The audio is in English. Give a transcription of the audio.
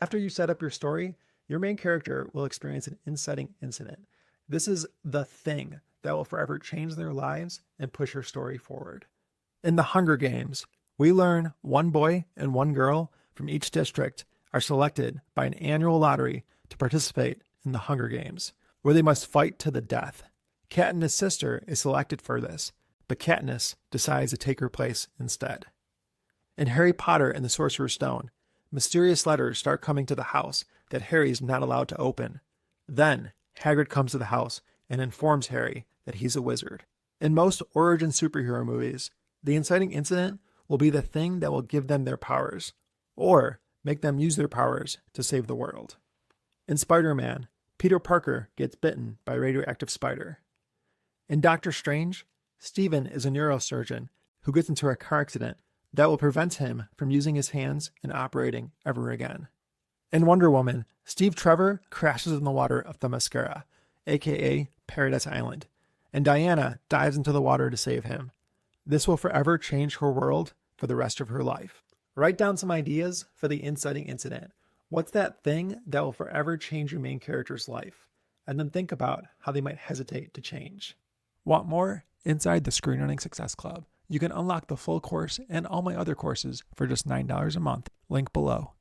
After you set up your story, your main character will experience an inciting incident. This is the thing that will forever change their lives and push your story forward. In the Hunger Games, we learn one boy and one girl from each district are selected by an annual lottery to participate in the Hunger Games, where they must fight to the death. Katniss' sister is selected for this, but Katniss decides to take her place instead. In Harry Potter and the Sorcerer's Stone, mysterious letters start coming to the house that Harry's not allowed to open. Then, Hagrid comes to the house and informs Harry that he's a wizard. In most origin superhero movies, the inciting incident will be the thing that will give them their powers, or make them use their powers to save the world. In Spider-Man, Peter Parker gets bitten by a radioactive spider. In Doctor Strange, Stephen is a neurosurgeon who gets into a car accident that will prevent him from using his hands and operating ever again. In Wonder Woman, Steve Trevor crashes in the water of Themyscira, aka Paradise Island, and Diana dives into the water to save him. This will forever change her world for the rest of her life. Write down some ideas for the inciting incident. What's that thing that will forever change your main character's life? And then think about how they might hesitate to change. Want more? Inside the Screenwriting Success Club, you can unlock the full course and all my other courses for just $9 a month. Link below.